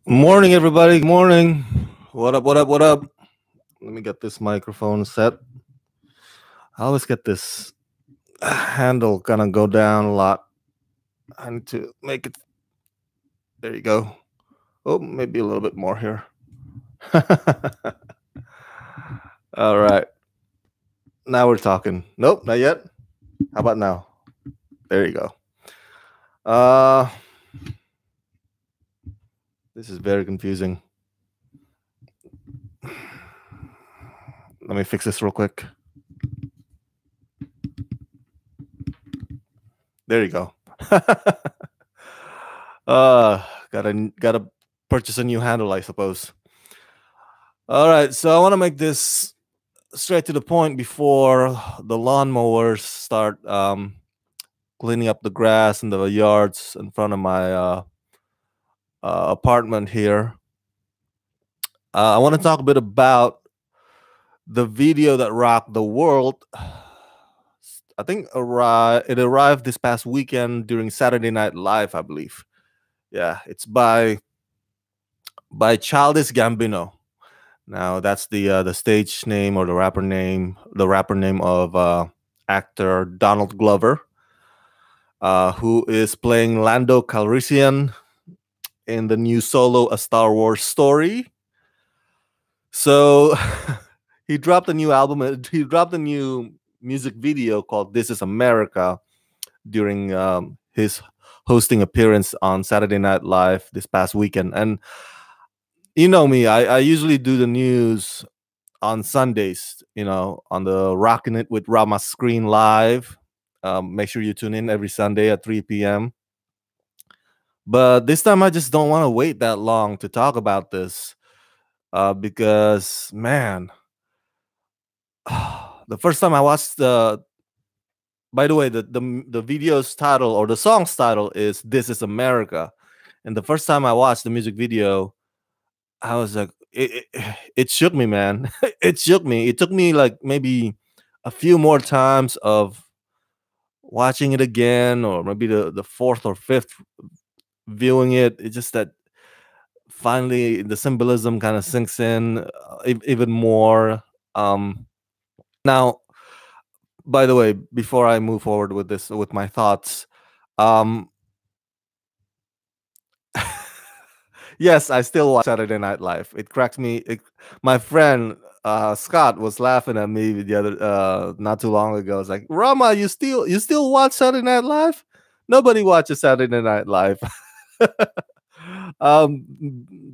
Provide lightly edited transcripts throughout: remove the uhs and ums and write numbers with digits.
Morning, everybody. Good morning. What up? What up? What up? Let me get this microphone set. I always get this handle gonna go down a lot. I need to make it. There you go. Oh, maybe a little bit more here. All right. Now we're talking. Nope, not yet. How about now? There you go. Uh, this is very confusing. Let me fix this real quick. There you go. Gotta purchase a new handle, I suppose. All right, so I want to make this straight to the point before the lawnmowers start cleaning up the grass in the yards in front of my apartment here. I want to talk a bit about the video that rocked the world. I think it arrived this past weekend during Saturday Night Live, I believe. Yeah, it's by Childish Gambino. Now that's the stage name or the rapper name of actor Donald Glover, who is playing Lando Calrissian in the new Solo: A Star Wars Story. So he dropped a new album. He dropped a new music video called "This Is America" during his hosting appearance on Saturday Night Live this past weekend. And you know me, I usually do the news on Sundays, on the Rockin' It with Rama screen live. Make sure you tune in every Sunday at 3 p.m. But this time I just don't want to wait that long to talk about this because, man, the first time I watched by the way, the video's title or the song's title is "This Is America," and the first time I watched the music video, I was like, it shook me, man. It shook me. It took me like maybe a few more times of watching it again, or maybe the fourth or fifth viewing it. It's just that finally the symbolism kind of sinks in even more. Now, by the way, before I move forward with this, with my thoughts, um, yes, I still watch Saturday Night Live. It cracks me. My friend Scott was laughing at me the other not too long ago. It's like, Rama, you still watch Saturday Night Live? Nobody watches Saturday Night Live. um,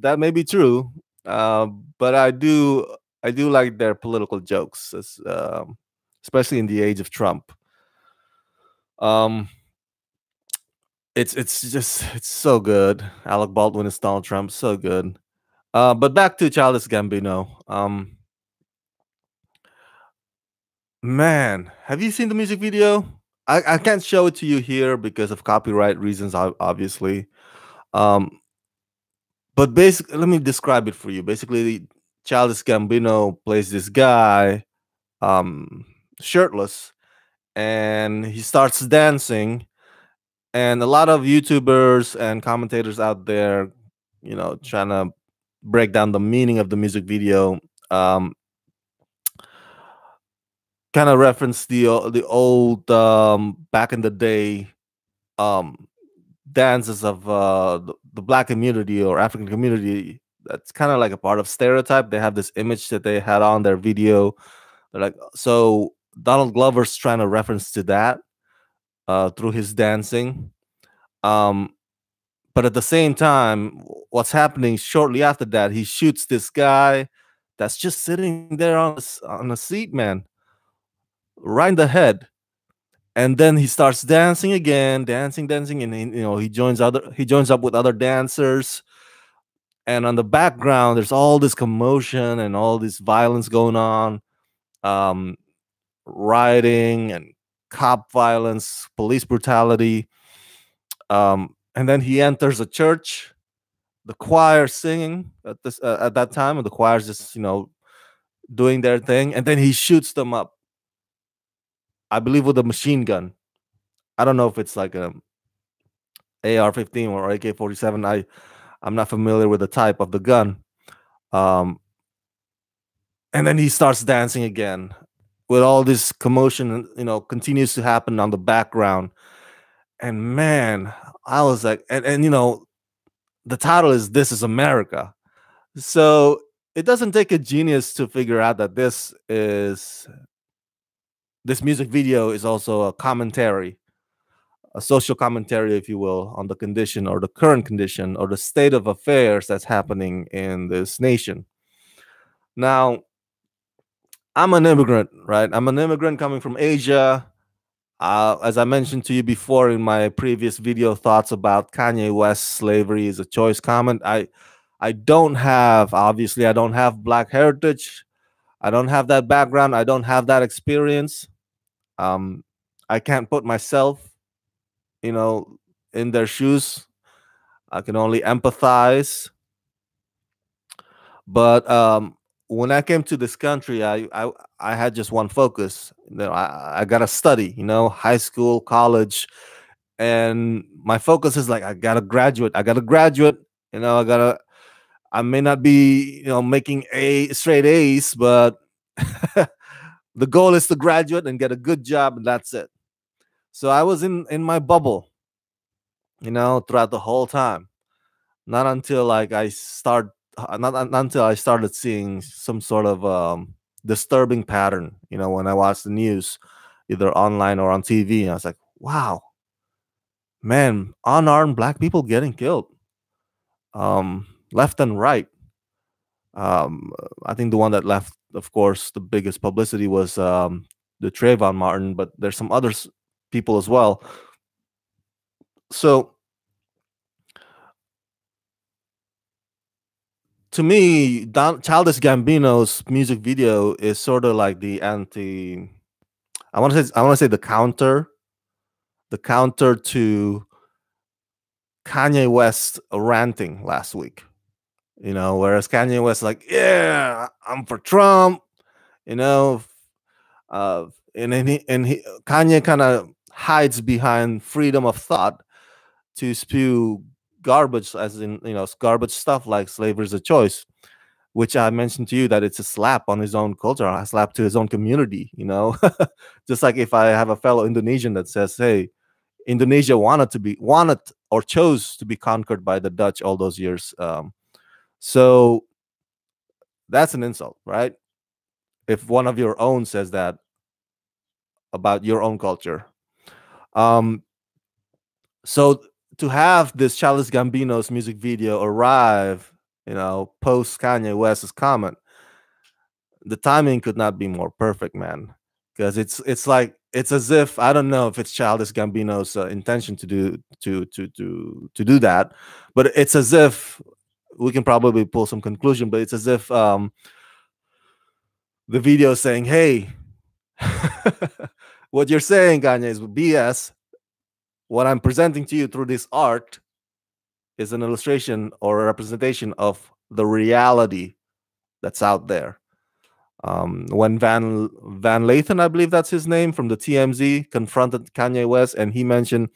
that may be true, but I do like their political jokes, especially in the age of Trump. Um, it's so good. Alec Baldwin is Donald Trump, so good. But back to Childish Gambino. Man, have you seen the music video? I can't show it to you here because of copyright reasons, obviously. Um, but basically, let me describe it for you. Basically, Childish Gambino plays this guy, um, shirtless, and he starts dancing. And a lot of YouTubers and commentators out there, trying to break down the meaning of the music video. Kind of reference the old back in the day um, dances of the black community or African community. That's kind of like a part of stereotype. They have this image that they had on their video. They're like, so Donald Glover's trying to reference to that through his dancing. Um, but at the same time, what's happening shortly after that? He shoots this guy that's just sitting there on a seat, man, right in the head. And then he starts dancing again, dancing, and he joins up with other dancers. And on the background, there's all this commotion and all this violence going on, um, rioting and cop violence, police brutality. And then he enters a church, the choir singing at that time, and the choir's just doing their thing, and then he shoots them up. I believe with a machine gun. I don't know if it's like AR-15 or AK-47. I'm not familiar with the type of the gun. Um, and then he starts dancing again with all this commotion, continues to happen on the background. And man, I was like, and the title is "This Is America," so it doesn't take a genius to figure out that this music video is also a commentary, a social commentary, if you will, on the condition or the current condition or the state of affairs that's happening in this nation. Now, I'm an immigrant, right? I'm an immigrant coming from Asia. As I mentioned to you before in my previous video thoughts about Kanye West's "Slavery is a Choice" comment, I don't have, obviously, I don't have black heritage. I don't have that background. I don't have that experience. Um, I can't put myself, you know, in their shoes. I can only empathize. But when I came to this country, I had just one focus. I gotta study. High school, college, and my focus is like I gotta graduate. I gotta graduate. I gotta. I may not be making straight A's, but the goal is to graduate and get a good job, and that's it. So I was in my bubble, throughout the whole time. Not until like I start, not until I started seeing some sort of disturbing pattern. When I watched the news, either online or on TV, I was like, wow, man, unarmed black people getting killed, left and right. Um, I think the one that left, of course, the biggest publicity was the Trayvon Martin, but there's some others people as well. So to me, Childish Gambino's music video is sort of like the anti. I want to say the counter to Kanye West ranting last week. Whereas Kanye West like, yeah, I'm for Trump. You know, and Kanye kind of hides behind freedom of thought to spew garbage, as in garbage stuff like "slavery is a choice," which I mentioned to you that it's a slap on his own culture, a slap to his own community. Just like if I have a fellow Indonesian that says, "Hey, Indonesia wanted or chose to be conquered by the Dutch all those years," so that's an insult, right? If one of your own says that about your own culture. Um, so to have this Childish Gambino's music video arrive, post Kanye West's comment, the timing could not be more perfect, man. Because it's like it's as if I don't know if it's Childish Gambino's intention to do that, but it's as if we can probably pull some conclusion. But it's as if the video is saying, "Hey, what you're saying, Kanye, is BS. What I'm presenting to you through this art is an illustration or a representation of the reality that's out there." When Van Lathan, I believe that's his name, from the TMZ, confronted Kanye West, and he mentioned,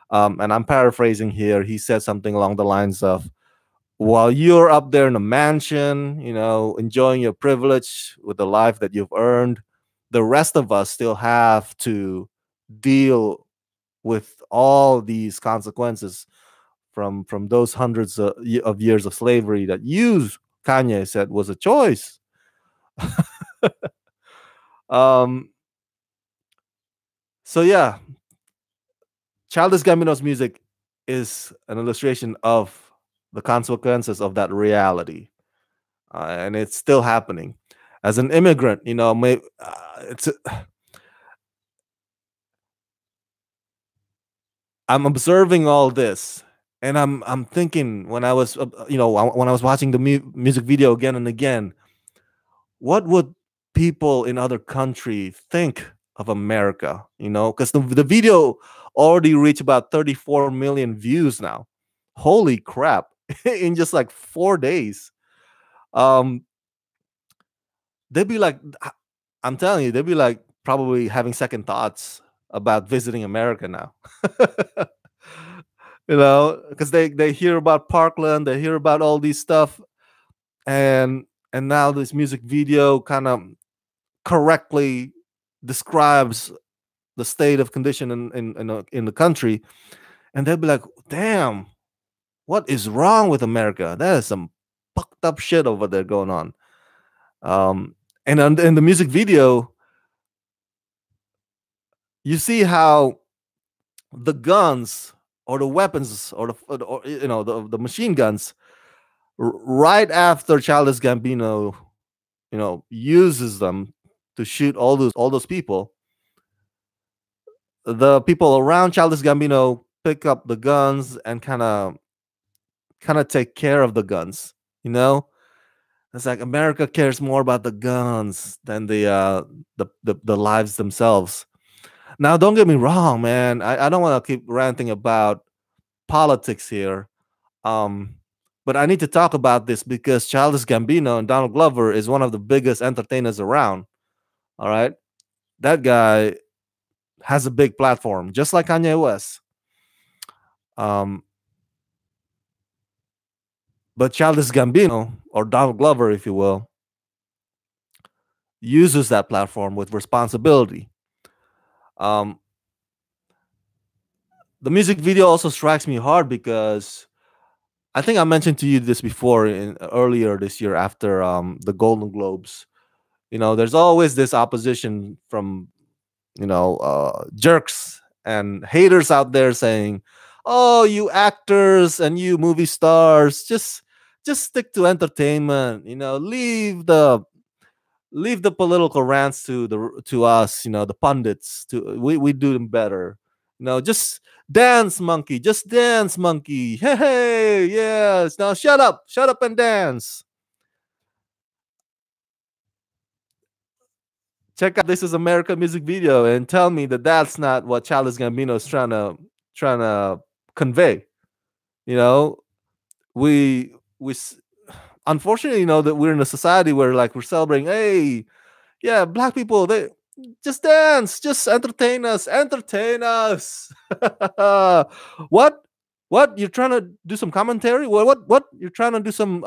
and I'm paraphrasing here, he said something along the lines of, "While you're up there in a mansion, enjoying your privilege with the life that you've earned, the rest of us still have to deal with all these consequences from those hundreds of years of slavery that you, Kanye, said was a choice." um so yeah, Childish Gambino's music is an illustration of the consequences of that reality, and it's still happening. As an immigrant, it's I'm observing all this, and I'm thinking when I was when I was watching the music video again and again, what would people in other country think of America? Because the video already reached about 34 million views now. Holy crap! In just like 4 days, um, they'd be like, I'm telling you, they'd be like probably having second thoughts about visiting America now. because they hear about Parkland, they hear about all these stuff, and now this music video kind of correctly describes the state of condition in the country, and they'll be like, "Damn, what is wrong with America? That is some fucked up shit over there going on." In the music video, you see how the guns or the weapons or the machine guns right after Childish Gambino uses them to shoot all those people, the people around Childish Gambino pick up the guns and kind of take care of the guns. You know, it's like America cares more about the guns than the lives themselves. Now, don't get me wrong, man. I don't want to keep ranting about politics here. Um, but I need to talk about this because Childish Gambino and Donald Glover is one of the biggest entertainers around. All right, that guy has a big platform, just like Kanye West. Um, but Childish Gambino, or Donald Glover, if you will, uses that platform with responsibility. Um, the music video also strikes me hard because I think I mentioned to you this before earlier this year after the Golden Globes. There's always this opposition from jerks and haters out there saying, "Oh, you actors and you movie stars, just stick to entertainment. Leave the political rants to us. The pundits. We do them better. Just dance, monkey. Just dance, monkey. Hey, yes. Now shut up and dance." Check out This Is America music video and tell me that that's not what Childish Gambino is trying to convey. You know, we unfortunately that we're in a society where like we're celebrating. Hey, yeah, black people, they just dance, just entertain us. what what you're trying to do some commentary? What you're trying to do some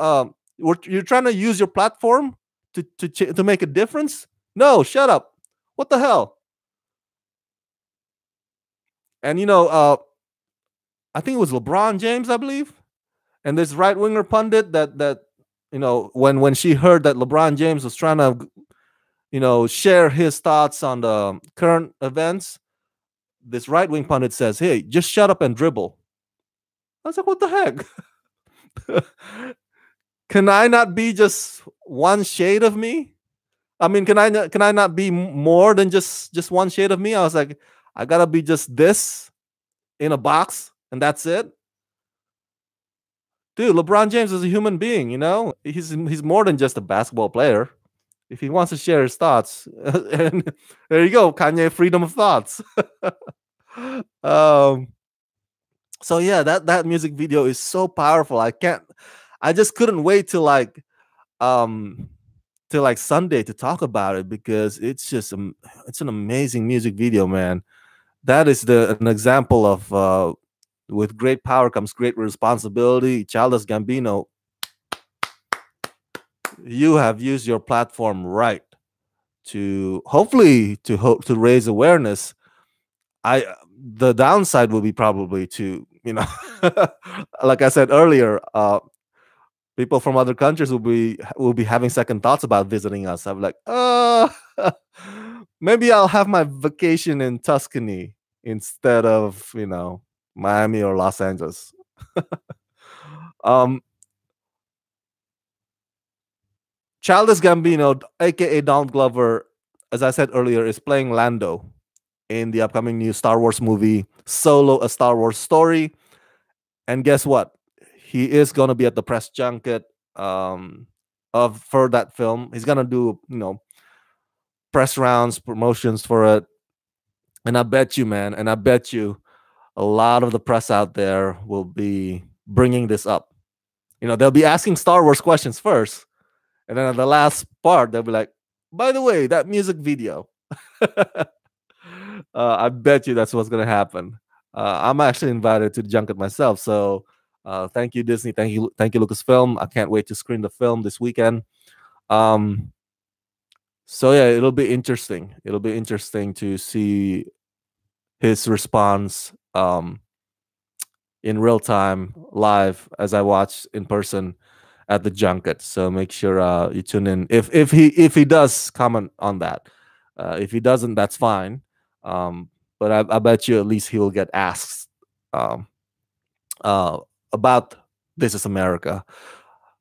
you're trying to use your platform to make a difference? No, shut up. What the hell? And I think it was LeBron James, I believe, and this right winger pundit that when she heard that LeBron James was trying to share his thoughts on the current events, this right wing pundit says, "Hey, just shut up and dribble." I was like, "What the heck? Can I not be just one shade of me? I mean, can I not be more than just one shade of me?" I was like, "I gotta be just this in a box, and that's it." Dude, LeBron James is a human being. He's more than just a basketball player. If he wants to share his thoughts, and there you go, Kanye, freedom of thoughts. um, so yeah, that music video is so powerful. I just couldn't wait um till like Sunday to talk about it because it's an amazing music video, man. That is an example of with great power comes great responsibility. Childish Gambino, you have used your platform right to hopefully to raise awareness. I The downside will be probably to like I said earlier, people from other countries will be having second thoughts about visiting us. I'm like, maybe I'll have my vacation in Tuscany instead of Miami or Los Angeles. um, Childish Gambino, aka Donald Glover, as I said earlier, is playing Lando in the upcoming new Star Wars movie, Solo: A Star Wars Story. And guess what? He is gonna be at the press junket of for that film. He's gonna do press rounds, promotions for it. And I bet you, man, and I bet you a lot of the press out there will be bringing this up. They'll be asking Star Wars questions first, and then at the last part, they'll be like, "By the way, that music video." I bet you that's what's gonna happen. I'm actually invited to the junket myself. So thank you, Disney. Thank you, Lucasfilm. I can't wait to screen the film this weekend. Um, so yeah, it'll be interesting. It'll be interesting to see his response in real time, live, as I watch in person at the junket. So make sure you tune in. If he does comment on that, if he doesn't, that's fine. But I bet you at least he will get asked um, uh, about This Is America.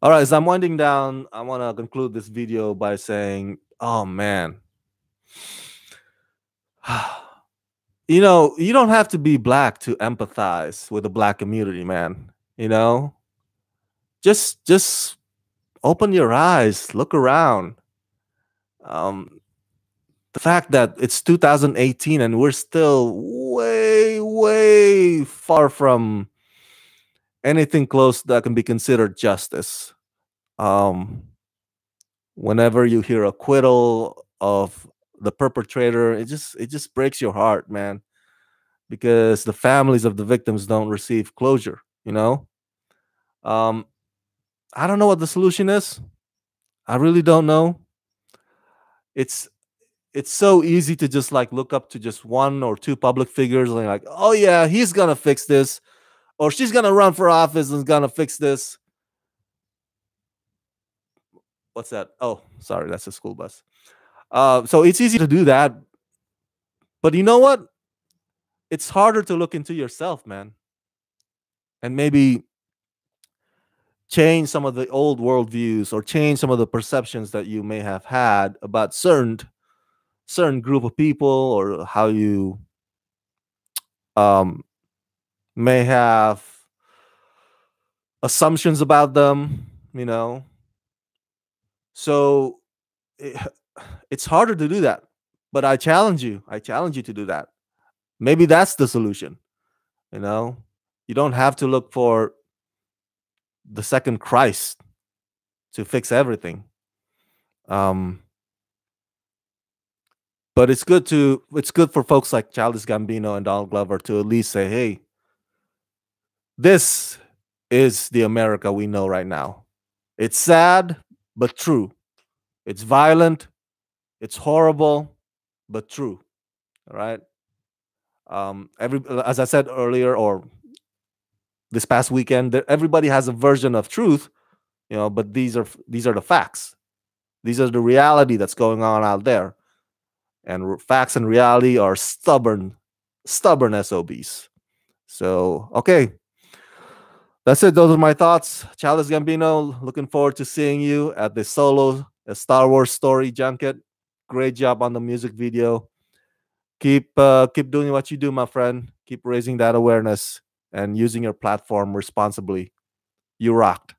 All right, as I'm winding down, I want to conclude this video by saying, oh man, you don't have to be black to empathize with the black community, man. You know, just open your eyes, look around. Um, the fact that it's 2018 and we're still way, way far from anything close that can be considered justice. Um, Whenever you hear acquittal of the perpetrator, it just breaks your heart, man, because the families of the victims don't receive closure. Um, I don't know what the solution is. I really don't know. It's it's so easy to just like look up to just one or two public figures and like, oh yeah, he's gonna fix this, or she's gonna run for office and is gonna fix this. What's that? Oh, sorry, that's a school bus. So it's easy to do that, but you know what? It's harder to look into yourself, man, and maybe change some of the old worldviews or change some of the perceptions that you may have had about certain group of people, or how you um, may have assumptions about them. So it, it's harder to do that, but I challenge you to do that. Maybe that's the solution. you know you don't have to look for the second Christ to fix everything. um but it's good for folks like Childish Gambino and Donald Glover to at least say, hey, this is the America we know right now. It's sad but true. It's violent, it's horrible, but true. All right. Every As I said earlier, or this past weekend, everybody has a version of truth, but these are the facts. These are the reality that's going on out there, and facts and reality are stubborn SOBs. So okay, that's it. Those are my thoughts. Childish Gambino, looking forward to seeing you at the solo a Star Wars story junket. Great job on the music video. Keep doing what you do, my friend. Keep raising that awareness and using your platform responsibly. You rocked.